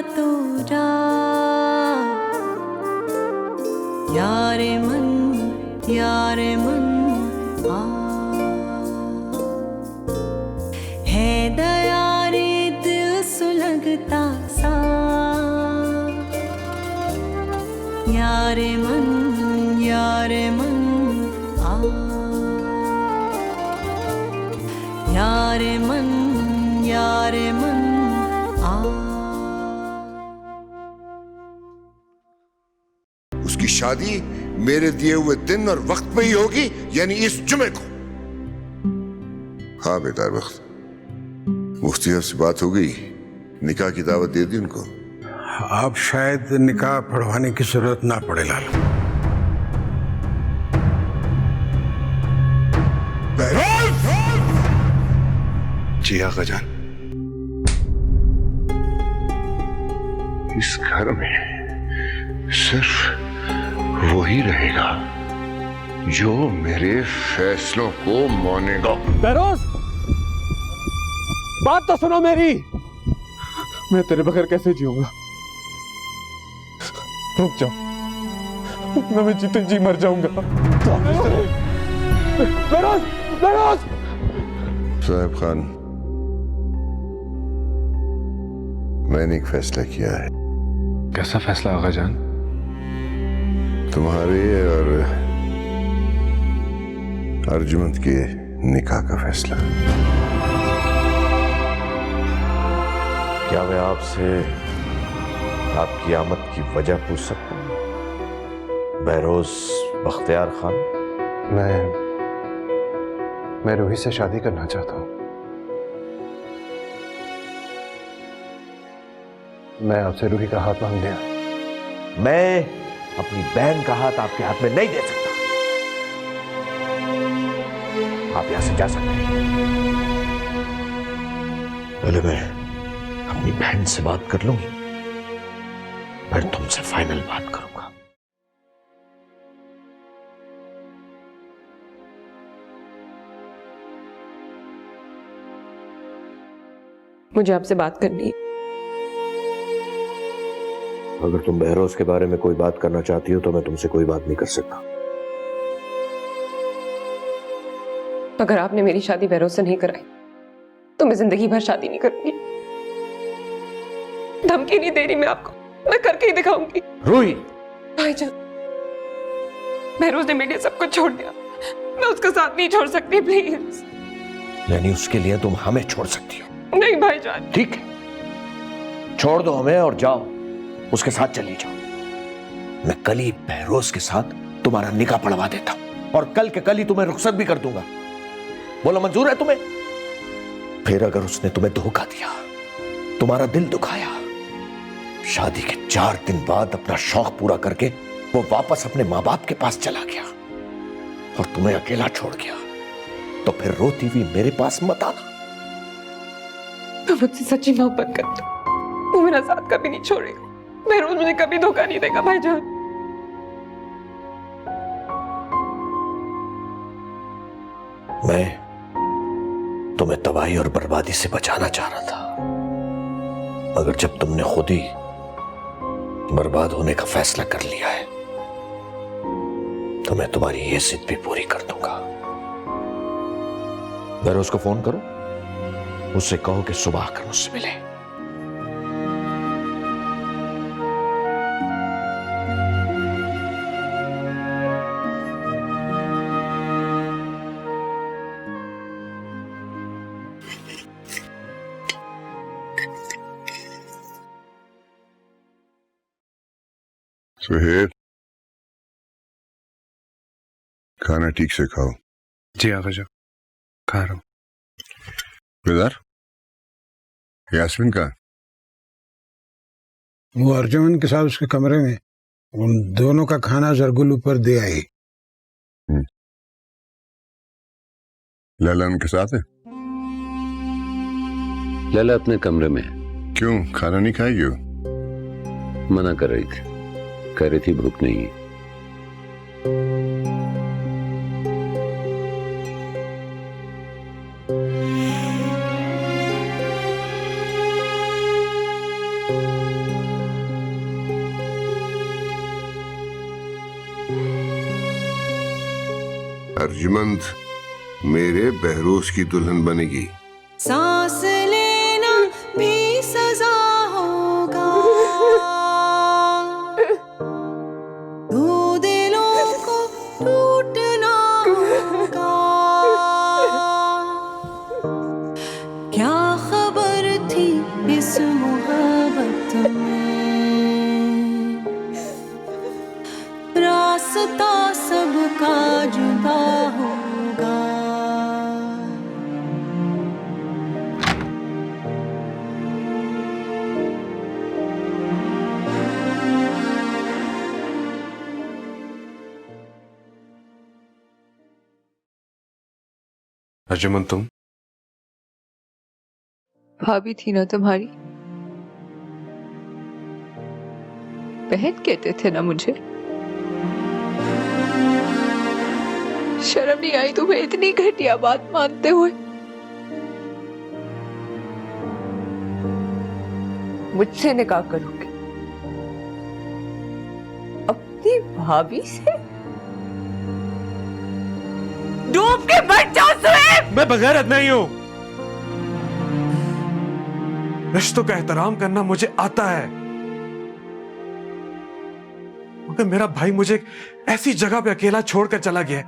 तोरा यारे मन आ है दया रे दिल सुलगता सा यारे मन आ यारे मन आ। उसकी शादी मेरे दिए हुए दिन और वक्त पे ही होगी, यानी इस जुमे को। हाँ बेटा वक्त, मुफ्ती से बात हो गई, निकाह की दावत दे दी उनको। अब शायद निकाह पढ़वाने की जरूरत ना पड़े लाल। जी आका जान, इस घर में सिर्फ वही रहेगा जो मेरे फैसलों को मानेगा। बहरोज, बात तो सुनो मेरी। मैं तेरे बगैर कैसे जीऊंगा? रुक जाओ, मैं जीते जी मर जाऊंगा। बहरोज, बहरोज। साहब खान, मैंने एक फैसला किया है। कैसा फैसला आगा जान? तुम्हारे और अर्जुमंद के निकाह का फैसला। क्या मैं आपसे आपकी आमद की वजह पूछ सकता हूं, बहरोज बख्तियार खान? मैं रूही से शादी करना चाहता हूं। मैं आपसे रूही का हाथ मांगने आया। मैं अपनी बहन का हाथ आपके हाथ में नहीं दे सकता। आप यहां से जा सकते हैं। पहले मैं अपनी बहन से बात कर लूं, फिर तुमसे फाइनल बात करूंगा। मुझे आपसे बात करनी है। अगर तुम बहरोज के बारे में कोई बात करना चाहती हो तो मैं तुमसे कोई बात नहीं कर सकता। अगर आपने मेरी शादी बहरोज से नहीं कराई तो मैं जिंदगी भर शादी नहीं करूंगी। धमकी नहीं दे रही मैं आपको, मैं करके ही दिखाऊंगी। रूही, भाईजान, बहरोज ने मेरे लिए सब कुछ छोड़ दिया, मैं उसका साथ नहीं छोड़ सकती। प्लीज। यानी उसके लिए तुम हमें छोड़ सकती हो? नहीं भाईजान। ठीक है, छोड़ दो हमें और जाओ, उसके साथ चली जाओ। मैं कल ही बहरोज के साथ तुम्हारा निकाह पढ़वा देता हूं और कल के कल ही तुम्हें रुखसत भी कर दूंगा। बोलो मंजूर है तुम्हें? फिर अगर उसने तुम्हें धोखा दिया, तुम्हारा दिल दुखाया, शादी के 4 दिन बाद अपना शौक पूरा करके वो वापस अपने मां बाप के पास चला गया और तुम्हें अकेला छोड़ गया, तो फिर रोती हुई मेरे पास मत आना। मैं मुझसे सच्ची मोहब्बत करता हूं, वो मेरा साथ कभी नहीं छोड़ेगा। बहरोज मुझे कभी धोखा नहीं देगा भाईजान। मैं तुम्हें तबाही और बर्बादी से बचाना चाह रहा था, मगर जब तुमने खुद ही बर्बाद होने का फैसला कर लिया है तो मैं तुम्हारी ये जिद भी पूरी कर दूंगा। बहरोज को फोन करो, उससे कहो कि सुबह आकर मुझसे मिले। सुहेल, खाना ठीक से खाओ। जी आका जान, खा रहा हूं। बेदार, यास्मीन का? वो अर्जुमन के साथ उसके कमरे में, उन दोनों का खाना जरगुल ऊपर दे आई। लैला उनके साथ है? लैला अपने कमरे में। क्यों, खाना नहीं खाएगी वो? मना कर रही थी, कह रही थी भूख नहीं है। अर्जुमंद मेरे बहरोज की दुल्हन बनेगी। सांस लेना भी सजा होगा, दो दिलों को टूटना होगा। क्या खबर थी इस मोहब्बत में, रास्ता सबका जुदा होगा। अर्जुमन तुम भाभी थी ना तुम्हारी, बहन कहते थे ना मुझे। शर्म नहीं आई तुम्हें इतनी घटिया बात मानते हुए? मुझसे निकाह करोगे अपनी भाभी से? डूब के मर जाओ सुहेब। मैं बगैरत नहीं हूं। रिश्तों का एहतराम करना मुझे आता है, मगर मेरा भाई मुझे एक ऐसी जगह पे अकेला छोड़कर चला गया।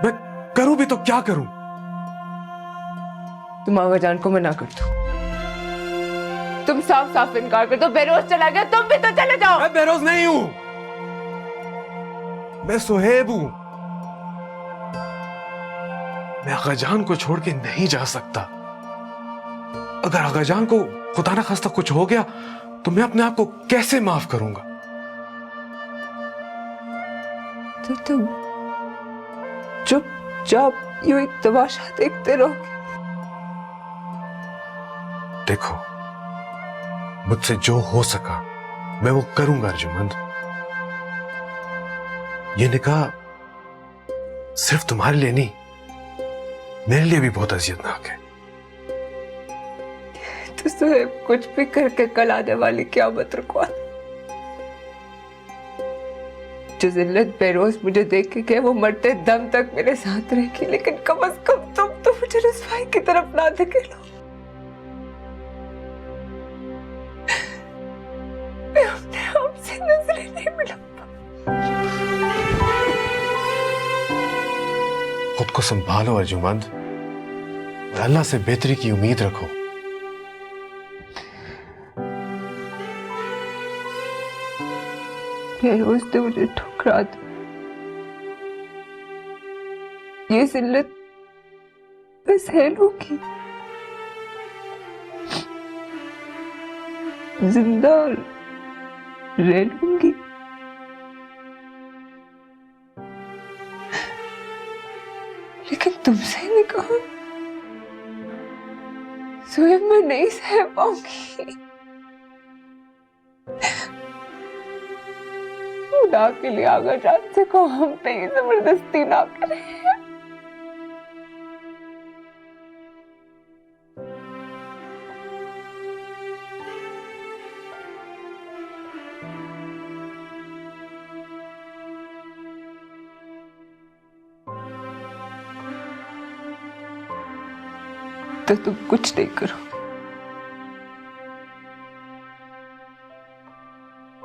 मैं करूं भी तो क्या करूं? तुम आवाजान को मना कर दो, तुम साफ साफ इनकार कर दो। बेरोज चला गया, तुम भी तो चले जाओ। मैं बेरोज नहीं हूं, मैं सुहेब हूं। मैं आगाजान को छोड़ के नहीं जा सकता। अगर आगाजान को खुदा ना खास्ता कुछ हो गया तो मैं अपने आप को कैसे माफ करूंगा? तो तुम चुपचाप यूं ही तमाशा देखते रहोगे? देखो, मुझसे जो हो सका मैं वो करूंगा अर्जुमंद। ये निकाह सिर्फ तुम्हारे लिए नहीं, मेरे लिए भी बहुत अजियतनाक है। तो सुहेब कुछ भी करके कल आने वाली क़यामत रुकवा। जो जिल्लत बेरोज मुझे देख के गए वो मरते दम तक मेरे साथ रहेगी, लेकिन कम से कम तुम तो मुझे रुसवाई की तरफ ना धकेलो। मैं अपने आप से नजरें नहीं मिलाऊंगा। खुद को संभालो अर्जुमंद, और अल्लाह से बेहतरी की उम्मीद रखो। बेरोज ने मुझे ठुकरा दी। ये जिल्लत मैं सह लूंगी, जिंदा रह लूंगी। लेकिन तुमसे निकाह सुहेब मैं नहीं सह पाऊंगी। खुदा के लिए आगाजान से को हम पे ये जबरदस्ती ना करें। तो तुम कुछ नहीं करो,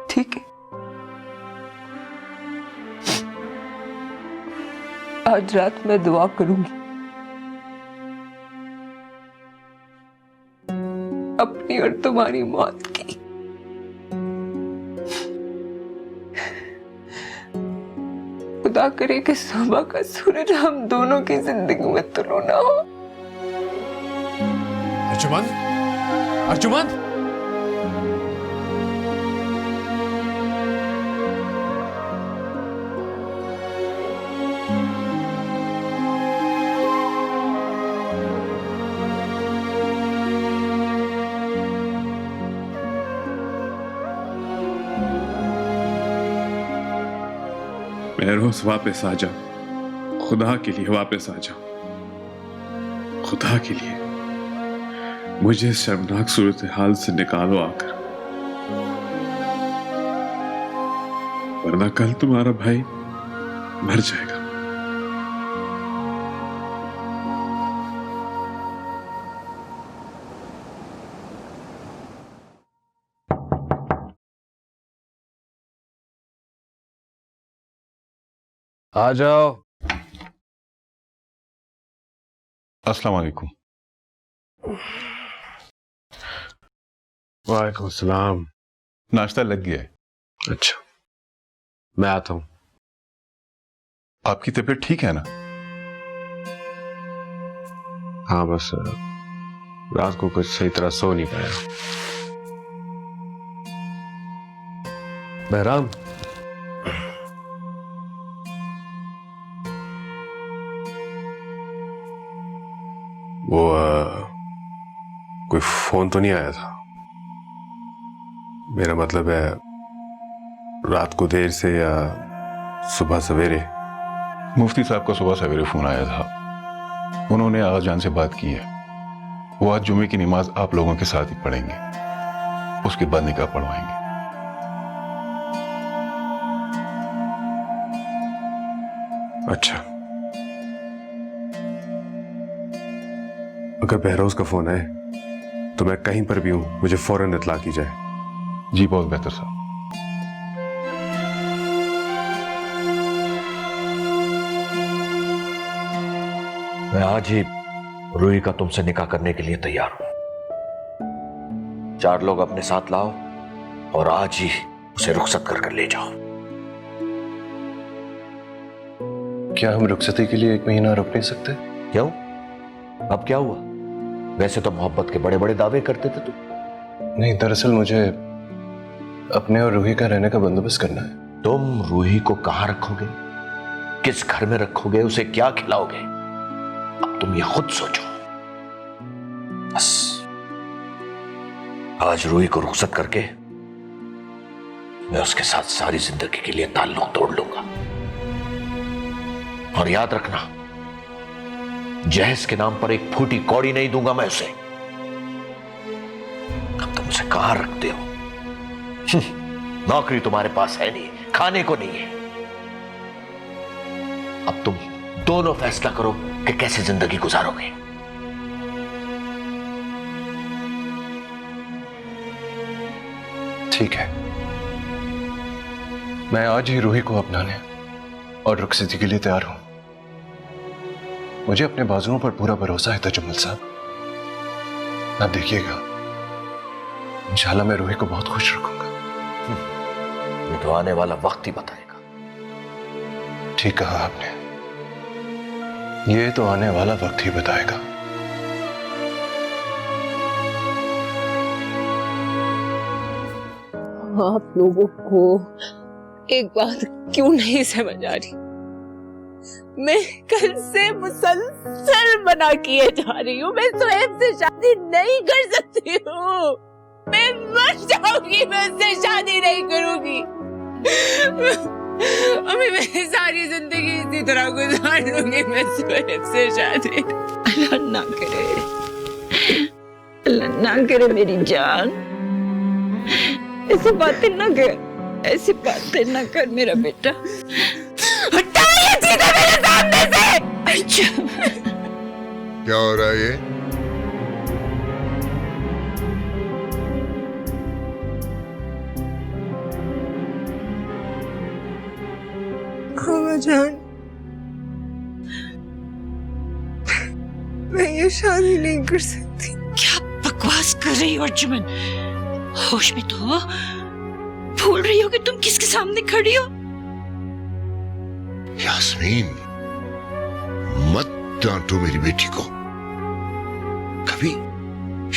ठीक है? आज रात मैं दुआ करूंगी अपनी और तुम्हारी मौत की। खुदा करे कि सुबह का सूरज हम दोनों की जिंदगी में तुलो ना हो। अर्जुमंद, अर्जुमंद, बहरोज वापस आ जाओ, खुदा के लिए वापस आ जाओ। खुदा के लिए मुझे इस शर्मनाक सूरत हाल से निकालो आकर, वरना कल तुम्हारा भाई मर जाएगा। आ जाओ। अस्सलाम वालेकुम। वालेकुम सलाम। नाश्ता लग गया है। अच्छा, मैं आता हूं। आपकी तबीयत ठीक है ना? हाँ, बस रात को कुछ सही तरह सो नहीं पाया। बहराम, वो कोई फोन तो नहीं आया था? मेरा मतलब है रात को देर से या सुबह सवेरे। मुफ्ती साहब का सुबह सवेरे फोन आया था। उन्होंने आगा जान से बात की है। वो आज जुमे की नमाज आप लोगों के साथ ही पढ़ेंगे, उसके बाद निकाह पढ़वाएंगे। अच्छा, अगर बहरोज का फोन है तो मैं कहीं पर भी हूं, मुझे फौरन इत्ला की जाए। जी बहुत बेहतर साहब। मैं आज ही रूही का तुमसे निकाह करने के लिए तैयार हूं। 4 लोग अपने साथ लाओ और आज ही उसे रुखसत कर ले जाओ। क्या हम रुखसती के लिए 1 महीना रुक नहीं सकते? क्यों? अब क्या हुआ? वैसे तो मोहब्बत के बड़े बड़े दावे करते थे तुम। नहीं, दरअसल मुझे अपने और रूही का रहने का बंदोबस्त करना है। तुम रूही को कहां रखोगे, किस घर में रखोगे, उसे क्या खिलाओगे, अब तुम ये खुद सोचो। बस आज रूही को रुखसत करके मैं उसके साथ सारी जिंदगी के लिए ताल्लुक तोड़ लूंगा। और याद रखना, जहेज के नाम पर एक फूटी कौड़ी नहीं दूंगा मैं उसे। अब तुम उसे कहां रखते हो? नौकरी तुम्हारे पास है नहीं, खाने को नहीं है। अब तुम दोनों फैसला करो कि कैसे जिंदगी गुजारोगे। ठीक है, मैं आज ही रूही को अपनाने और रुखसती के लिए तैयार हूं। मुझे अपने बाजुओं पर पूरा भरोसा है तजम्मुल साहब। आप देखिएगा, इंशाल्लाह मैं रूही को बहुत खुश रखूंगा। ये तो आने वाला वक्त ही बताएगा। ठीक कहा आपने, ये तो आने वाला वक्त ही बताएगा। आप लोगों को एक बात क्यों नहीं समझ आ रही? मैं कल से मुसलसल मना किए जा रही हूँ। मैं सुहेब से शादी नहीं कर सकती हूँ। मैं मर जाऊंगी, मैं उससे शादी नहीं करूंगी। अभी मैं सारी जिंदगी इसी तरह गुजार लूंगी। मैं सुहेब से शादी अल्लाह ना करे, अल्लाह ना करे मेरी जान। ऐसी बातें ना कर, ऐसी बातें ना कर मेरा बेटा। हटाइए सीधा मेरे सामने से। अच्छा, क्या हो रहा है ये? जान, मैं ये शादी नहीं कर सकती। क्या बकवास कर रही हो अर्जुमन? होश में तो हो। भूल रही हो कि तुम किसके सामने खड़ी हो? यास्मीन, मत डांटो मेरी बेटी को। कभी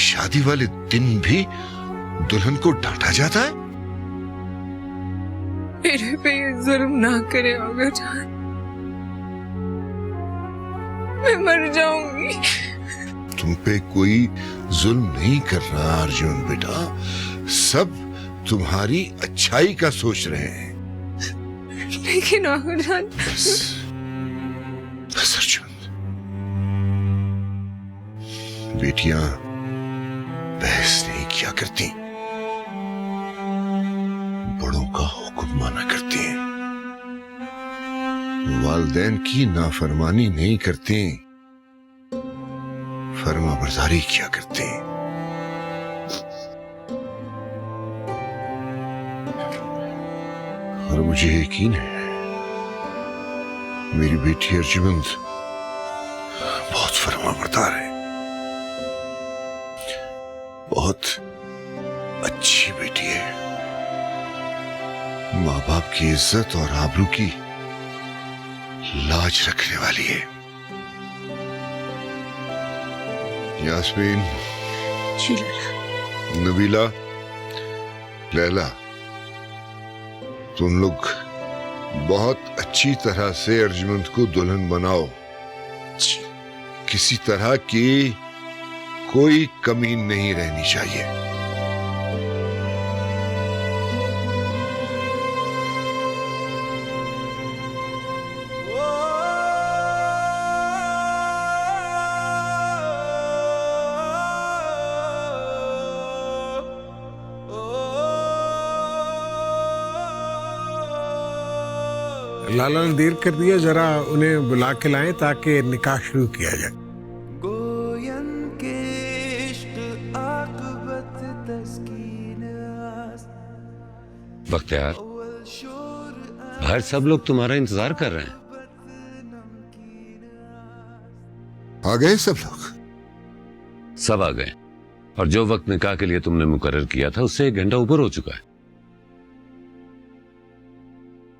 शादी वाले दिन भी दुल्हन को डांटा जाता है? मेरे पे ये जुल्म ना करे आगा जान, मैं मर जाऊंगी। तुम पे कोई जुल्म नहीं कर रहा अर्जुन बेटा, सब तुम्हारी अच्छाई का सोच रहे हैं। लेकिन आगा जान, बस अर्जुन, बेटियां बहस नहीं किया करती, बड़ों का हुक्म माना करती हैं, वालिदैन की नाफरमानी नहीं करती, फर्माबरदारी किया करती हैं। और मुझे यकीन है मेरी बेटी अर्जुमंद बहुत फर्माबरदार है, बहुत अच्छी बेटी है, माँ बाप की इज्जत और आबरू की लाज रखने वाली है। यास्मीन, जी लला। नबीला, लैला, तुम लोग बहुत अच्छी तरह से अर्जुमंद को दुल्हन बनाओ। किसी तरह की कोई कमी नहीं रहनी चाहिए। लाला ने देर कर दिया, जरा उन्हें बुला के लाएं ताकि निकाह शुरू किया जाए। बख्तियार, बाहर सब लोग तुम्हारा इंतजार कर रहे हैं। आ गए सब लोग? सब आ गए, और जो वक्त निकाह के लिए तुमने मुकर्रर किया था उससे 1 घंटा ऊपर हो चुका है।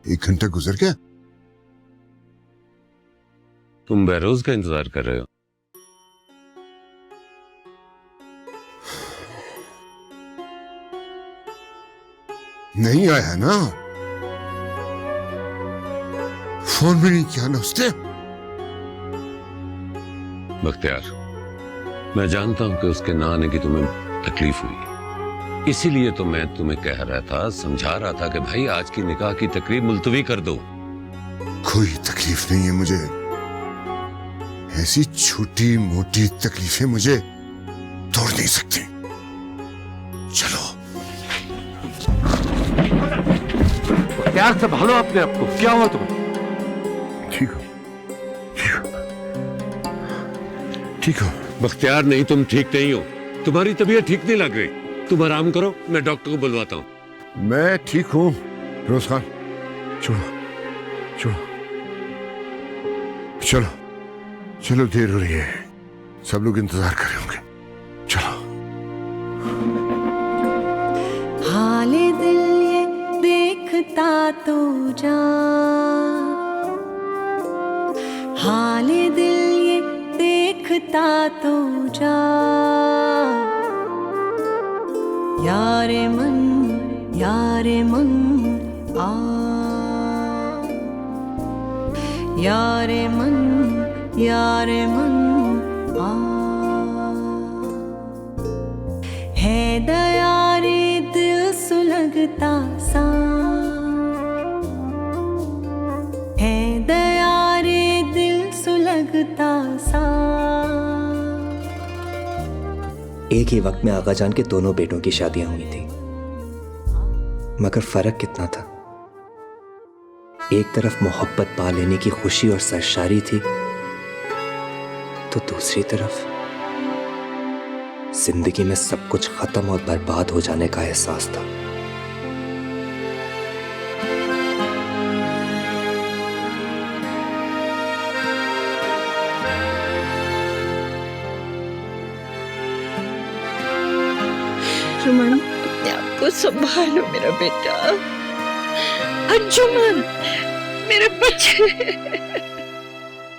1 घंटा गुजर गया? तुम बहरोज का इंतजार कर रहे हो। नहीं आया ना? फोन भी नहीं किया ना उसने? बख्तियार, मैं जानता हूं कि उसके ना आने की तुम्हें तकलीफ हुई, इसीलिए तो मैं तुम्हें कह रहा था, समझा रहा था कि भाई आज की निकाह की तकरीब मुलतवी कर दो। कोई तकलीफ नहीं है मुझे। ऐसी छोटी मोटी तकलीफें मुझे तोड़ नहीं सकती। चलो। प्यार से भालो अपने आप को। क्या हुआ तुम्हें? ठीक हो, ठीक हो। बख्तियार, नहीं, तुम ठीक नहीं हो, तुम्हारी तबीयत ठीक नहीं लग रही। तुम आराम करो, मैं डॉक्टर को बुलवाता हूं। मैं ठीक हूं। फिरोज खान, छोड़ो छोड़ो, चलो चलो, देर हो रही है, सब लोग इंतजार कर रहे होंगे। चलो। हाले दिल ये देखता तो जा, हाले दिल ये देखता तो जा, यारे मन आ, यारे मन आ, है दयारे दिल सुलगता सा, है दयारे दिल सुलगता सा। एक ही वक्त में आगा जान के दोनों बेटों की शादियां हुई थी, मगर फर्क कितना था। एक तरफ मोहब्बत पा लेने की खुशी और सरशारी थी, तो दूसरी तरफ जिंदगी में सब कुछ खत्म और बर्बाद हो जाने का एहसास था। अर्जुमन, अपने आप को संभालो मेरा बेटा। अर्जुमन, मेरे बच्चे।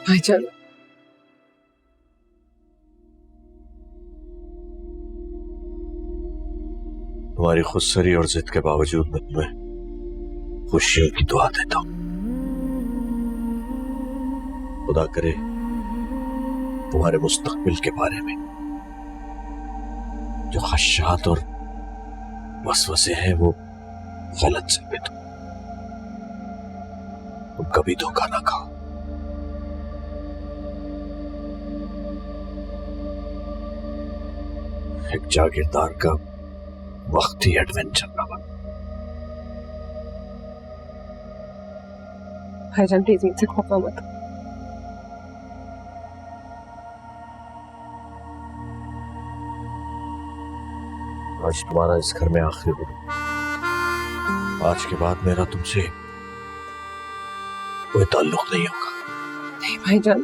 भाईजान, तुम्हारी खुदसरी और जिद के बावजूद मैं तुम्हें खुशियों की दुआ देता हूं। खुदा करे तुम्हारे मुस्तकबिल के बारे में जो खदशात और वसवसे हैं वो गलत साबित हो। तुम कभी धोखा ना खाओ। एक जागीरदार का वक्ती एडवेंचर ना बन। भाईजान प्लीज मुझसे खौफा मत। आज तुम्हारा इस घर में आखिरी दिन। आज के बाद मेरा तुमसे कोई ताल्लुक नहीं होगा। नहीं भाईजान,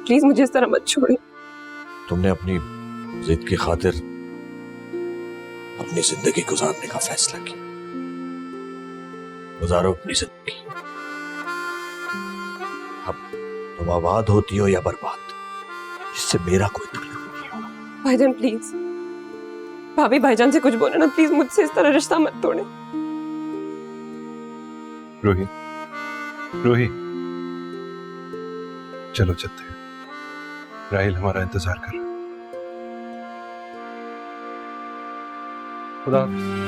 प्लीज मुझे इस तरह मत छोड़े। तुमने अपनी जिद की खातिर अपनी जिंदगी गुजारने का फैसला किया। गुजारो अपनी जिंदगी। अब तुम आबाद होती हो या बर्बाद, इससे मेरा कोई तकलीफ नहीं होगा। भाईजान प्लीज, भाभी भाईजान से कुछ बोले ना प्लीज, मुझसे इस तरह रिश्ता मत तोड़े। रूही, रूही, चलो चलते हैं। राहिल हमारा इंतजार कर रहा है। खुदा हाफिज।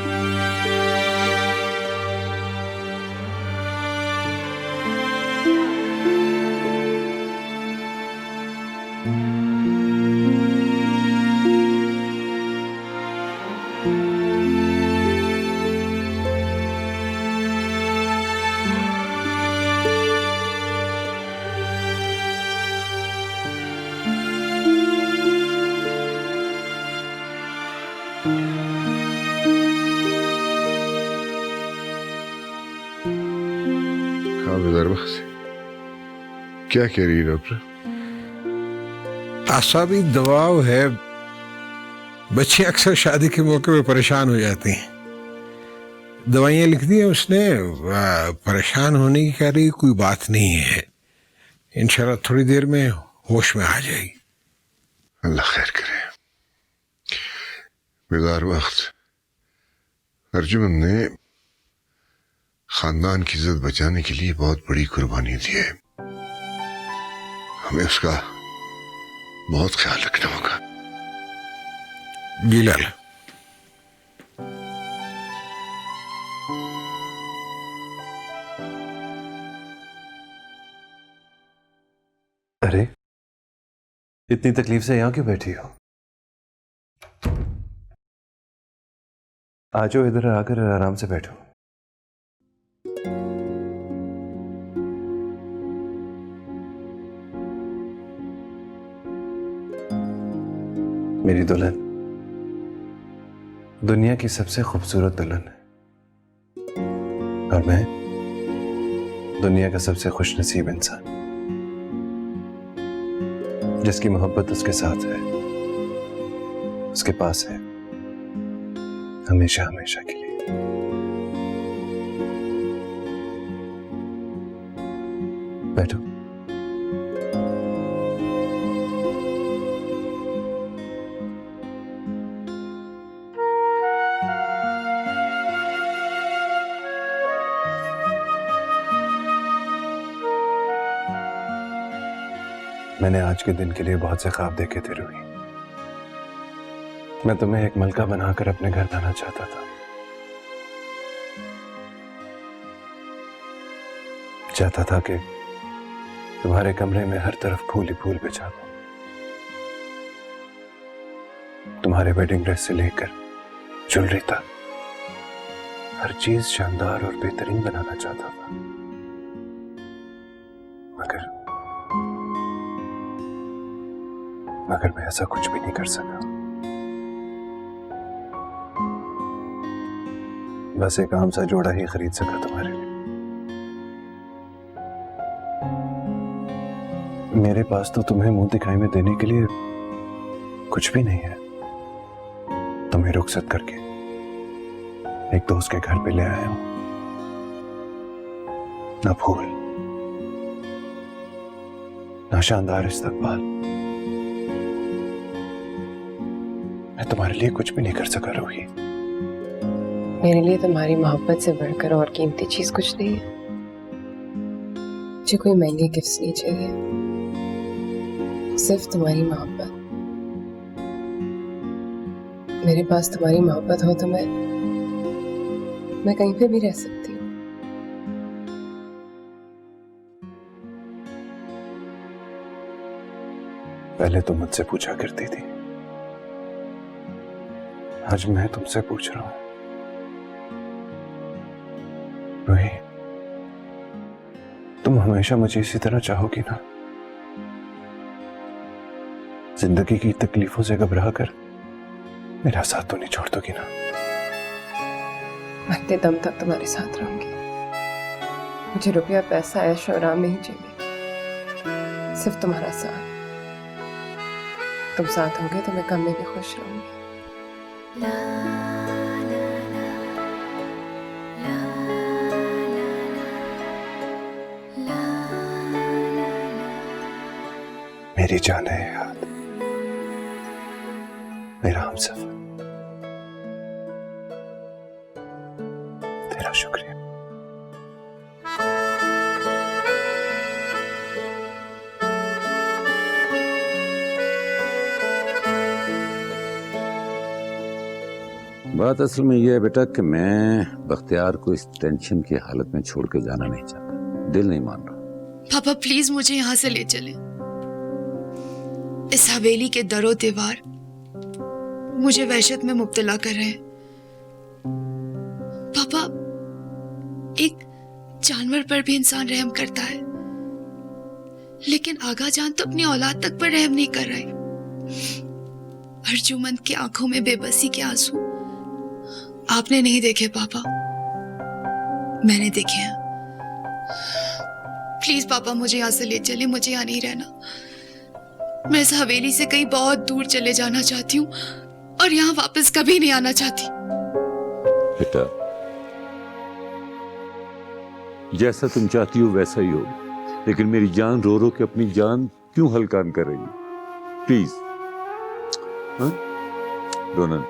क्या कह रही है डॉक्टर? आसाबी दबाव है। बच्चे अक्सर शादी के मौके पे परेशान हो जाती हैं। दवाइयां लिख दी हैं उसने, परेशान होने की कह रही कोई बात नहीं है। इंशाल्लाह थोड़ी देर में होश में आ जाएगी। अल्लाह खैर करे। बेदार वक्त अर्जुमन ने खानदान की इज्जत बचाने के लिए बहुत बड़ी कुर्बानी दी है। हमें उसका बहुत ख्याल रखना होगा। जी लाला। अरे इतनी तकलीफ से यहां क्यों बैठी हो? आ जाओ इधर आकर आराम से बैठो। मेरी दुल्हन दुनिया की सबसे खूबसूरत दुल्हन है और मैं दुनिया का सबसे खुशनसीब इंसान, जिसकी मोहब्बत उसके साथ है, उसके पास है हमेशा हमेशा के लिए। बैठो। मैंने आज के दिन के लिए बहुत से ख्वाब देखे थे रूही। मैं तुम्हें एक मलका बनाकर अपने घर लाना चाहता था। चाहता था कि तुम्हारे कमरे में हर तरफ फूल ही फूल बिछा दूं। तुम्हारे वेडिंग ड्रेस से लेकर ज्वेलरी तक हर चीज शानदार और बेहतरीन बनाना चाहता था, मगर मैं ऐसा कुछ भी नहीं कर सका। बस एक आम सा जोड़ा ही खरीद सका तुम्हारे लिए। मेरे पास तो तुम्हें मुंह दिखाई में देने के लिए कुछ भी नहीं है। तुम्हें रुखसत करके एक दोस्त के घर पे ले आया हूं। ना फूल, ना शानदार इस्तकबाल। मैं तुम्हारे लिए कुछ भी नहीं कर सका रूही। मेरे लिए तुम्हारी मोहब्बत से बढ़कर और कीमती चीज कुछ नहीं है। मुझे कोई महंगे गिफ्ट्स नहीं चाहिए, सिर्फ तुम्हारी मोहब्बत। मेरे पास तुम्हारी मोहब्बत हो तो मैं कहीं पे भी रह सकती हूँ। पहले तुम मुझसे पूछा करती थी, आज मैं तुमसे पूछ रहा हूं। रूही, तुम हमेशा मुझे इसी तरह चाहोगी ना? जिंदगी की तकलीफों से घबरा कर मेरा साथ तो नहीं छोड़ दोगी ना? मरते दम तक तुम्हारे साथ रहूंगी। मुझे रुपया पैसा ऐश और आराम नहीं चाहिए, सिर्फ तुम्हारा साथ। तुम साथ होगे तो मैं कम में भी खुश रहूंगी। मेरी जान है याद, मेरा हमसफर, तेरा शुक्रिया। बात असल में यह है बेटा कि मैं बख्तियार को इस टेंशन की हालत में छोड़ के जाना नहीं चाहता। दिल नहीं मान रहा। पापा प्लीज मुझे यहाँ से ले चले। इस हवेली के दरो दीवार मुझे वहशत में मुब्तला कर रहे हैं। पापा, एक जानवर पर भी इंसान रहम करता है, लेकिन आगा जान तो अपनी औलाद तक पर रहम नहीं कर रहे। अर्जुमंद की आंखों में बेबसी के आंसू आपने नहीं देखे पापा, मैंने देखे हैं। प्लीज पापा मुझे यहाँ से ले चले, मुझे यहाँ नहीं रहना। मैं इस हवेली से कहीं बहुत दूर चले जाना चाहती हूँ और यहाँ वापस कभी नहीं आना चाहती। बेटा, जैसा तुम चाहती हो वैसा ही हो, लेकिन मेरी जान रो रो के अपनी जान क्यों हलकान कर रही है? प्लीज। हाँ? रोनन,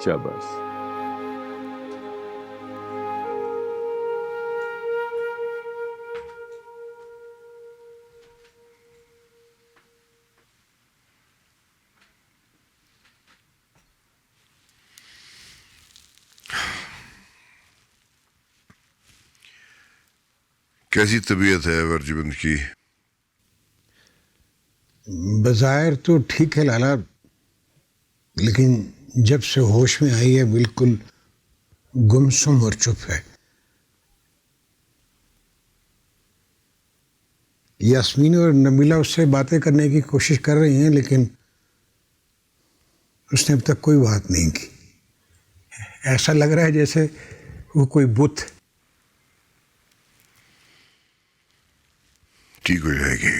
शाबाश। कैसी तबीयत है अर्जुमंद की? बज़ाहिर तो ठीक है लाला, लेकिन जब से होश में आई है बिल्कुल गुमसुम और चुप है। यास्मीन और नबीला उससे बातें करने की कोशिश कर रही हैं, लेकिन उसने अब तक कोई बात नहीं की। ऐसा लग रहा है जैसे वो कोई बुत। ठीक हो जाएगी,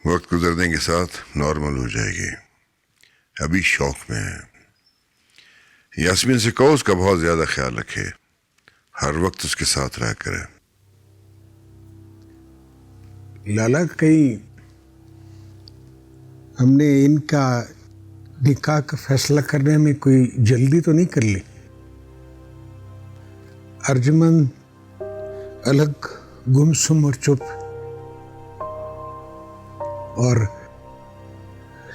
वक्त गुजरने के साथ नॉर्मल हो जाएगी। अभी शौक में है। यास्मीन से कहो उसका बहुत ज्यादा ख्याल रखे, हर वक्त उसके साथ रहा करे। लाला, कहीं हमने इनका निकाह का फैसला करने में कोई जल्दी तो नहीं कर ली? अर्जुमंद अलग गुमसुम और चुप, और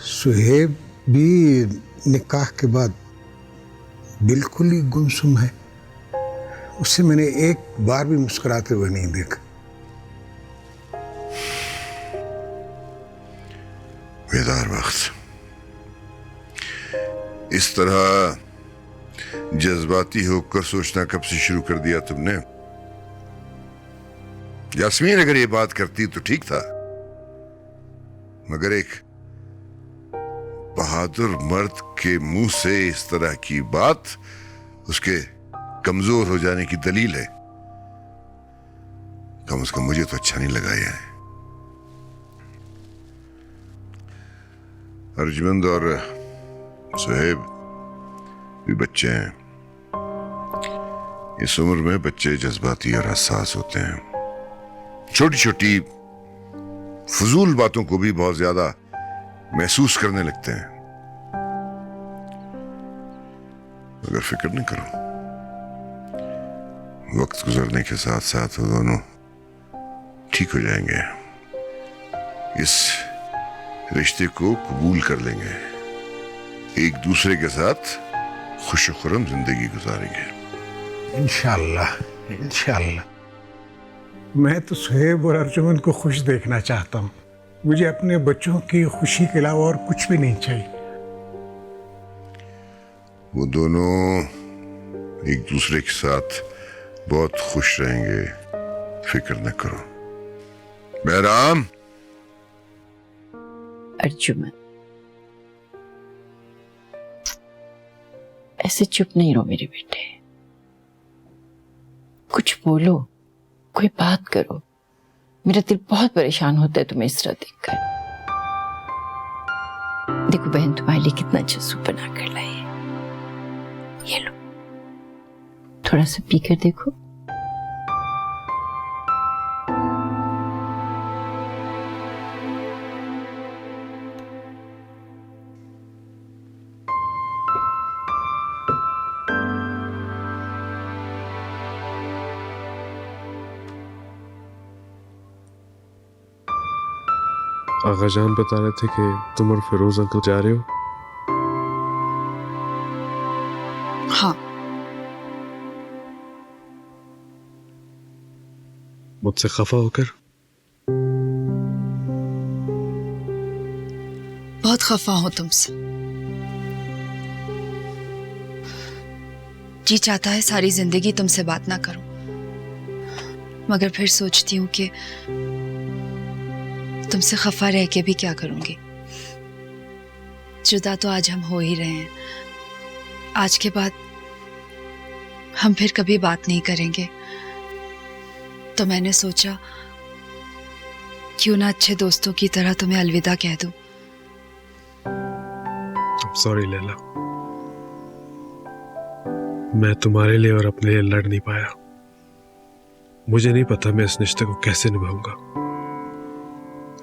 सुहेब भी निकाह के बाद बिल्कुल ही गुमसुम है। उससे मैंने एक बार भी मुस्कुराते हुए नहीं देखा। बेदार वक्त। इस तरह जज्बाती होकर सोचना कब से शुरू कर दिया तुमने? यास्मीन अगर ये बात करती तो ठीक था, मगर एक बहादुर मर्द के मुंह से इस तरह की बात उसके कमजोर हो जाने की दलील है। कम से कम मुझे तो अच्छा नहीं लगा ये। अर्जुमंद और सुहेब भी बच्चे हैं। इस उम्र में बच्चे जज्बाती और हसास होते हैं। छोटी छोटी फजूल बातों को भी बहुत ज्यादा महसूस करने लगते हैं। मगर फिक्र नहीं करो, वक्त गुजरने के साथ साथ वो दोनों ठीक हो जाएंगे। इस रिश्ते को कबूल कर लेंगे, एक दूसरे के साथ खुश खुरम जिंदगी गुजारेंगे। इंशाअल्लाह, इंशाअल्लाह। मैं तो सुहेब और अर्जुमंद को खुश देखना चाहता हूँ। मुझे अपने बच्चों की खुशी के अलावा और कुछ भी नहीं चाहिए। वो दोनों एक दूसरे के साथ बहुत खुश रहेंगे, फिक्र न करो। बहराम। अर्जुमंद, ऐसे चुप नहीं रहो मेरे बेटे, कुछ बोलो, कोई बात करो। मेरा दिल बहुत परेशान होता है तुम्हें इस तरह देखकर। देखो बहन तुम्हारे लिए कितना अच्छा सूप बना कर लाई है, ये लो थोड़ा सा पीकर देखो। आगा जान बता रहे थे कि तुम और फिरोज अंकल जा रहे हो। हाँ, मुझसे खफा होकर? बहुत खफा हूं तुमसे। जी चाहता है सारी जिंदगी तुमसे बात ना करूं, मगर फिर सोचती हूं कि तुमसे खफा रह के भी क्या करूंगी। जुदा तो आज हम हो ही रहे हैं, आज के बाद हम फिर कभी बात नहीं करेंगे। तो मैंने सोचा क्यों ना अच्छे दोस्तों की तरह तुम्हें अलविदा कह दूं। सॉरी लैला, मैं तुम्हारे लिए और अपने लिए लड़ नहीं पाया। मुझे नहीं पता मैं इस रिश्ते को कैसे निभाऊंगा।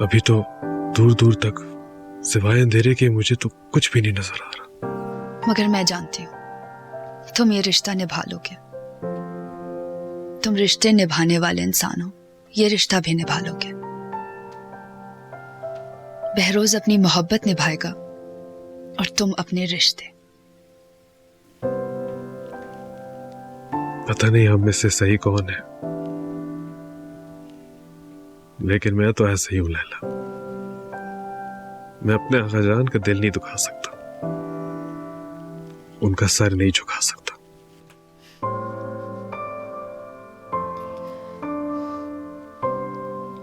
अभी तो दूर दूर तक सिवाय अंधेरे के मुझे तो कुछ भी नहीं नजर आ रहा। मगर मैं जानती हूं तुम ये रिश्ता निभा लोगे। तुम रिश्ते निभाने वाले इंसान हो, ये रिश्ता भी निभा लोगे। बहरोज अपनी मोहब्बत निभाएगा और तुम अपने रिश्ते। पता नहीं हम में से सही कौन है, लेकिन मैं तो ऐसे ही हूं लैला। मैं अपने आगा जान का दिल नहीं दुखा सकता, उनका सर नहीं झुका सकता।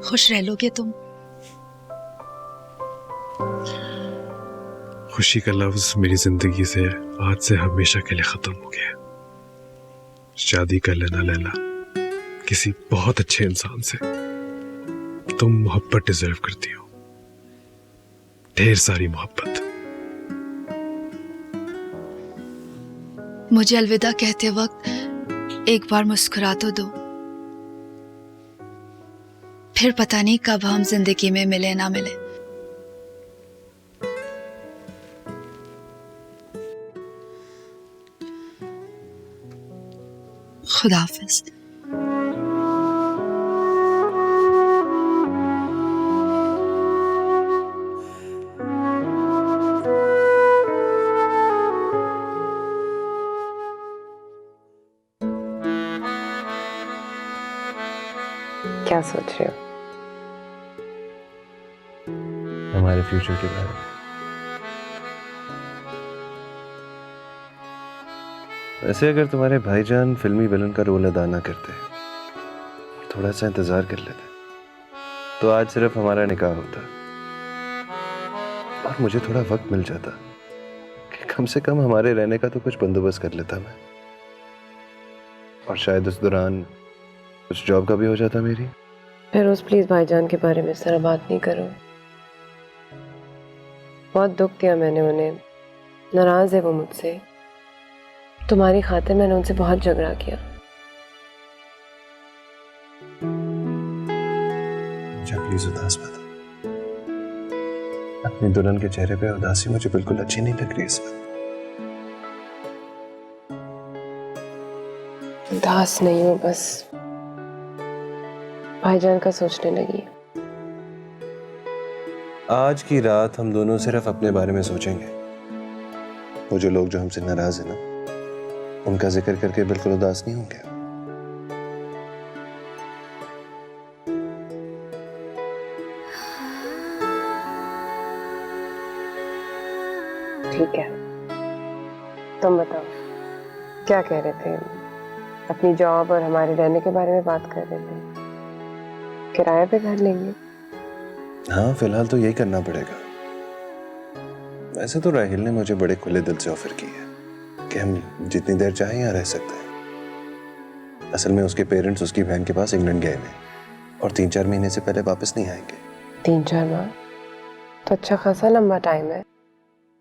खुश रह लोगे तुम? खुशी का लफ्ज मेरी जिंदगी से आज से हमेशा के लिए खत्म हो गया। शादी कर लेना लैला किसी बहुत अच्छे इंसान से। तुम मोहब्बत डिजर्व करती हो, ढेर सारी मोहब्बत। मुझे अलविदा कहते वक्त एक बार मुस्कुरा तो दो, फिर पता नहीं कब हम जिंदगी में मिले ना मिले। खुदा हाफिज। क्या सोच रहे हो? हमारे फ्यूचर के बारे में। वैसे अगर तुम्हारे भाईजान फिल्मी विलन का रोल अदा ना करते, थोड़ा सा इंतजार कर लेते, तो आज सिर्फ हमारा निकाह होता और मुझे थोड़ा वक्त मिल जाता कि कम से कम हमारे रहने का तो कुछ बंदोबस्त कर लेता मैं। और शायद उस दौरान कुछ जॉब का भी हो जाता मेरी। फिरोज प्लीज भाईजान के बारे में इस तरह बात नहीं करो। बहुत दुख दिया मैंने उन्हें, नाराज है वो मुझसे। तुम्हारी खातिर मैंने उनसे बहुत झगड़ा किया। मुझे प्लीज उदास मत। अपनी दुल्हन के चेहरे पे उदासी मुझे बिल्कुल अच्छी नहीं लग रही इस वक्त। उदास नहीं हूँ, बस भाईजान का सोचने लगी। आज की रात हम दोनों सिर्फ अपने बारे में सोचेंगे। वो जो लोग जो हमसे नाराज है ना, उनका जिक्र करके बिल्कुल उदास नहीं होंगे। ठीक है, तुम बताओ क्या कह रहे थे? अपनी जॉब और हमारे रहने के बारे में बात कर रहे थे। किराए पे घर लेंगे? हाँ, फिलहाल तो यही करना पड़ेगा। वैसे तो राहिल ने मुझे बड़े खुले दिल से ऑफर की है कि हम जितनी देर चाहे यहाँ रह सकते हैं। असल में उसके पेरेंट्स उसकी बहन के पास इंग्लैंड गए हैं और 3-4 महीने से पहले वापस नहीं आएंगे। 3-4 माह तो अच्छा खासा लंबा टाइम है।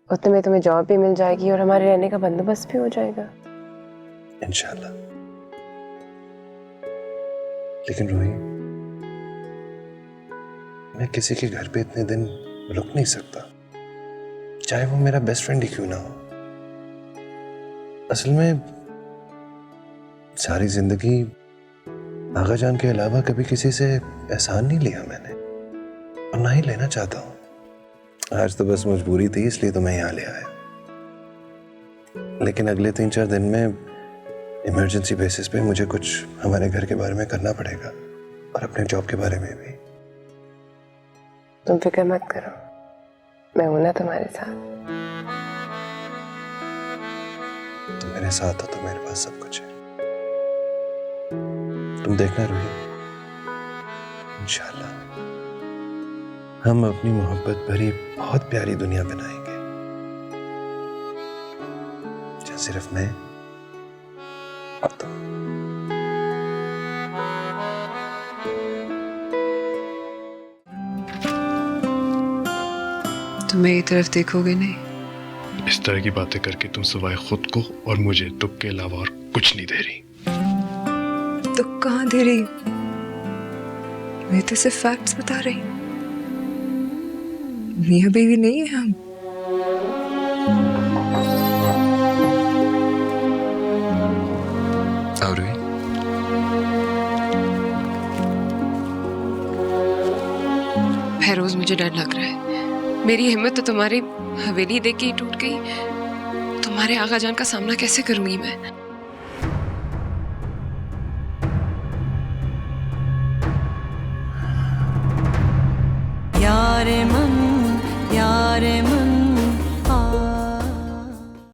उतने में तुम्हें जॉब भी मिल जाएगी और हमारे रहने का बंदोबस्त भी हो जाएगा। इंशाल्लाह। लेकिन रोही, मैं किसी के घर पे इतने दिन रुक नहीं सकता, चाहे वो मेरा बेस्ट फ्रेंड ही क्यों ना हो। असल में सारी जिंदगी आगा जान के अलावा कभी किसी से एहसान नहीं लिया मैंने, और ना ही लेना चाहता हूं। आज तो बस मजबूरी थी, इसलिए तो मैं यहां ले आया। लेकिन अगले 3-4 दिन में इमरजेंसी बेसिस पे मुझे कुछ हमारे घर के बारे में करना पड़ेगा और अपने जॉब के बारे में भी। तुम फिक्र मत करो, मैं हूं ना तुम्हारे साथ। तुम मेरे साथ हो तो मेरे पास सब कुछ है। तुम देखना रोही, इंशाल्लाह हम अपनी मोहब्बत भरी बहुत प्यारी दुनिया बनाएंगे, जहाँ सिर्फ मैं और तुम। तुम मेरी तरफ देखोगे नहीं? इस तरह की बातें करके तुम सिवाय खुद को और मुझे दुख के अलावा और कुछ नहीं दे रही। तो कहाँ दे रही? मैं तो सिर्फ फैक्ट्स बता रही। मियां बीवी नहीं है हम। और भी फैरोज, मुझे डर लग रहा है। मेरी हिम्मत तो तुम्हारी हवेली देख के ही टूट गई। तुम्हारे आगा जान का सामना कैसे करूंगी मैं?